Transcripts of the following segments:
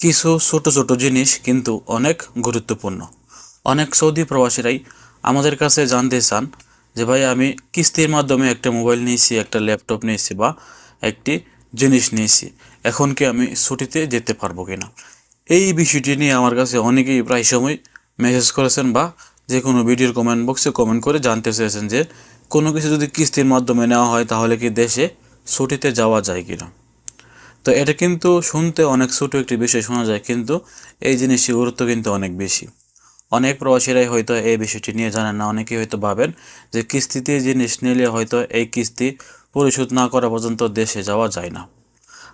কিছু ছোট ছোট জিনিস কিন্তু অনেক গুরুত্বপূর্ণ। অনেক সৌদি প্রবাসীরাই আমাদের কাছে জানতে চান যে ভাই, আমি কিস্তির মাধ্যমে একটা মোবাইল নিয়েছি, একটা ল্যাপটপ নিয়েছি বা একটি জিনিস নিয়েছি, এখন কি আমি ছুটিতে যেতে পারবো কিনা। এই বিষয়টি নিয়ে আমার কাছে অনেকেই প্রায় সময় মেসেজ করেছেন বা যে কোনো ভিডিওর কমেন্ট বক্সে কমেন্ট করে জানতে চেয়েছেন যে কোনো কিছু যদি কিস্তির মাধ্যমে নেওয়া হয় তাহলে কি দেশে ছুটিতে যাওয়া যায় কিনা। তো এটা কিন্তু শুনতে অনেক ছোট একটি বিষয় শোনা যায়, কিন্তু এই জিনিসটির গুরুত্ব কিন্তু অনেক বেশি। অনেক প্রবাসীরাই হয়তো এই বিষয়টি নিয়ে জানেন না। অনেকেই হয়তো ভাবেন যে কিস্তিতে জিনিস নিলে হয়তো এই কিস্তি পরিশোধ না করা পর্যন্ত দেশে যাওয়া যায় না।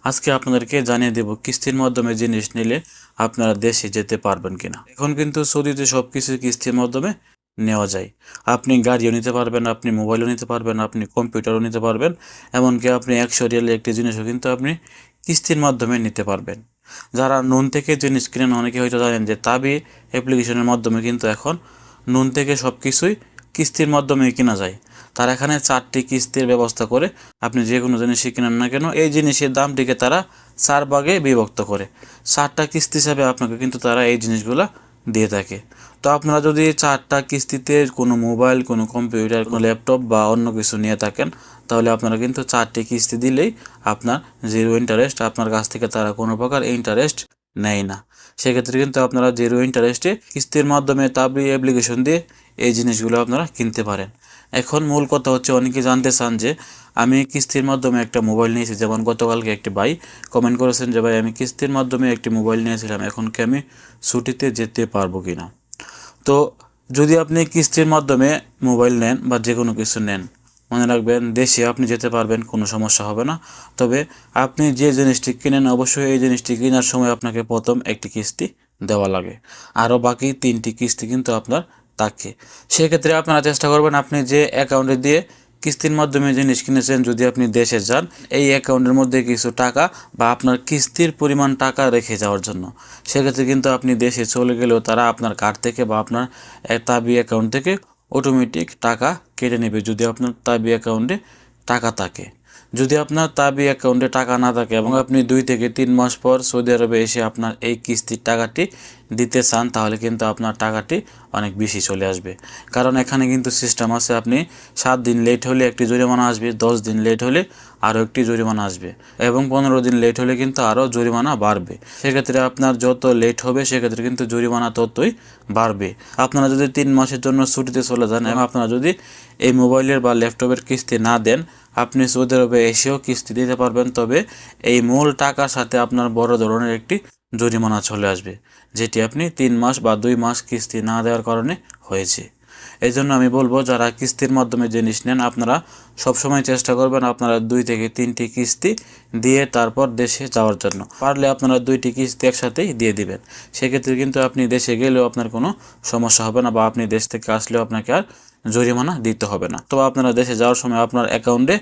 আজকে আপনাদেরকে জানিয়ে দেব কিস্তির মাধ্যমে জিনিস নিলে আপনারা দেশে যেতে পারবেন কিনা। এখন কিন্তু সৌদিতে সব কিছু কিস্তির মাধ্যমে নেওয়া যায়। আপনি গাড়িও নিতে পারবেন, আপনি মোবাইলও নিতে পারবেন, আপনি কম্পিউটারও নিতে পারবেন, এমনকি আপনি 100 রিয়ালের একটি জিনিসও কিন্তু আপনি কিস্তির মাধ্যমে নিতে পারবেন। যারা নুন থেকে জিনিস কিনেন অনেকে হয়তো জানেন যে তাবি অ্যাপ্লিকেশনের মাধ্যমে কিন্তু এখন নুন থেকে সব কিছুই কিস্তির মাধ্যমে কেনা যায়। তারা এখানে 4টি কিস্তির ব্যবস্থা করে আপনি যে কোনো জিনিসই কিনেন না কেন এই জিনিসের দামটিকে তারা 4 ভাগে বিভক্ত করে 4টা কিস্তি হিসাবে আপনাকে কিন্তু তারা এই জিনিসগুলো দিয়ে থাকে। তো আপনারা যদি 4টা কিস্তিতে কোনো মোবাইল, কোনো কম্পিউটার, কোনো ল্যাপটপ বা অন্য কিছু নিয়ে থাকেন, তাহলে আপনারা কিন্তু 4টি কিস্তি দিলেই আপনার জিরো ইন্টারেস্ট, আপনার কাছ থেকে তারা কোনো প্রকার ইন্টারেস্ট নেয় না। সেক্ষেত্রে কিন্তু আপনারা জিরো ইন্টারেস্টে কিস্তির মাধ্যমে তাবি অ্যাপ্লিকেশন দিয়ে এই জিনিসগুলো আপনারা কিনতে পারেন। এখন মূল কথা হচ্ছে, অনেকে জানতে চান যে আমি কিস্তির মাধ্যমে একটা মোবাইল নিয়েছি। যেমন গতকালকে একটি ভাই কমেন্ট করেছেন যে ভাই, আমি কিস্তির মাধ্যমে একটি মোবাইল নিয়েছিলাম, এখন কি আমি ছুটিতে যেতে পারবো কিনা। তো যদি আপনি কিস্তির মাধ্যমে মোবাইল নেন বা যে কোনো কিছু নেন, মনে রাখবেন দেশে আপনি যেতে পারবেন, কোনো সমস্যা হবে না। তবে আপনি যে জিনিসটি কিনেন অবশ্যই এই জিনিসটি কেনার সময় আপনাকে প্রথম একটি কিস্তি দেওয়া লাগে, আরও বাকি 3টি কিস্তি কিন্তু আপনার থাকে। সেক্ষেত্রে আপনারা চেষ্টা করবেন আপনি যে অ্যাকাউন্টে দিয়ে কিস্তির মাধ্যমে জিনিস কিনেছেন, যদি আপনি দেশে যান এই অ্যাকাউন্টের মধ্যে কিছু টাকা বা আপনার কিস্তির পরিমাণ টাকা রেখে যাওয়ার জন্য। সেক্ষেত্রে কিন্তু আপনি দেশে চলে গেলেও তারা আপনার কার্ড থেকে বা আপনার তাবি অ্যাকাউন্ট থেকে অটোমেটিক টাকা কেটে নেবে যদি আপনার তাবি অ্যাকাউন্টে টাকা থাকে। যদি আপনার তাবি অ্যাকাউন্টে টাকা না থাকে এবং আপনি 2 থেকে 3 মাস পর সৌদি আরবে এসে আপনার এই কিস্তির টাকাটি দিতে চান, তাহলে কিন্তু আপনার টাকাটি অনেক বেশি চলে আসবে। কারণ এখানে কিন্তু সিস্টেম আছে, আপনি 7 দিন লেট হলে একটি জরিমানা আসবে, 10 দিন লেট হলে আরও একটি জরিমানা আসবে এবং 15 দিন লেট হলে কিন্তু আরও জরিমানা বাড়বে। সেক্ষেত্রে আপনার যত লেট হবে সেক্ষেত্রে কিন্তু জরিমানা ততই বাড়বে। আপনারা যদি 3 মাসের জন্য ছুটিতে চলে যান এবং আপনারা যদি এই মোবাইলের বা ল্যাপটপের কিস্তি না দেন, আপনি সৌদি আরবে এসেও কিস্তি দিতে পারবেন, তবে এই মূল টাকার সাথে আপনার বড় ধরনের একটি জরিমানা চলে আসবে, যেটি আপনি 3 মাস বা 2 মাস কিস্তি না দেওয়ার কারণে হয়েছে। এই জন্য আমি বলবো, যারা কিস্তির মাধ্যমে জিনিস নেন আপনারা সবসময় চেষ্টা করবেন আপনারা 2 থেকে 3টি কিস্তি দিয়ে তারপর দেশে যাওয়ার জন্য। পারলে আপনারা 2টি কিস্তি একসাথেই দিয়ে দিবেন। সেক্ষেত্রে কিন্তু আপনি দেশে গেলেও আপনার কোনো সমস্যা হবে না বা আপনি দেশ থেকে আসলেও আপনাকে আর জরিমানা দিতে হবে না। তো আপনারা দেশে যাওয়ার সময় আপনার অ্যাকাউন্টে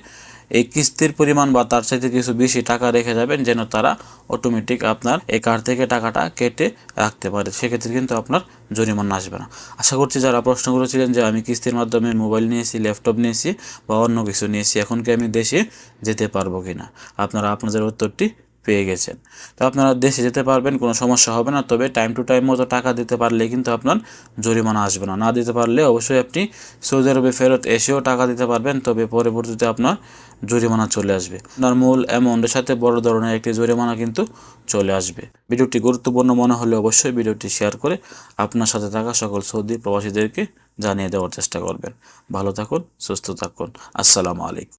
এই কিস্তির পরিমাণ বা তার চাইতে কিছু বেশি টাকা রেখে যাবেন, যেন তারা অটোমেটিক আপনার এই কার্ড থেকে টাকাটা কেটে রাখতে পারে। সেক্ষেত্রে কিন্তু আপনার জরিমানা আসবে না। আশা করছি যারা প্রশ্ন করেছিলেন যে আমি কিস্তির মাধ্যমে মোবাইল নিয়েছি, ল্যাপটপ নিয়েছি বা অন্য কিছু নিয়েছি, এখন কি আমি দেশে যেতে পারবো কিনা, আপনারা আপনাদের উত্তরটি পেয়ে গেছেন। তো আপনারা দেশে যেতে পারবেন, কোনো সমস্যা হবে না। তবে টাইম টু টাইম মতো টাকা দিতে পারলে কিন্তু আপনার জরিমানা আসবে না। না দিতে পারলে অবশ্যই আপনি সৌদি আরবে ফেরত এসেও টাকা দিতে পারবেন, তবে পরবর্তীতে আপনার জরিমানা চলে আসবে। আপনার মূল অ্যামাউন্টের সাথে বড় ধরনের একটি জরিমানা কিন্তু চলে আসবে। ভিডিওটি গুরুত্বপূর্ণ মনে হলে অবশ্যই ভিডিওটি শেয়ার করে আপনার সাথে থাকা সকল সৌদি প্রবাসীদেরকে জানিয়ে দেওয়ার চেষ্টা করবেন। ভালো থাকুন, সুস্থ থাকুন। আসসালামু আলাইকুম।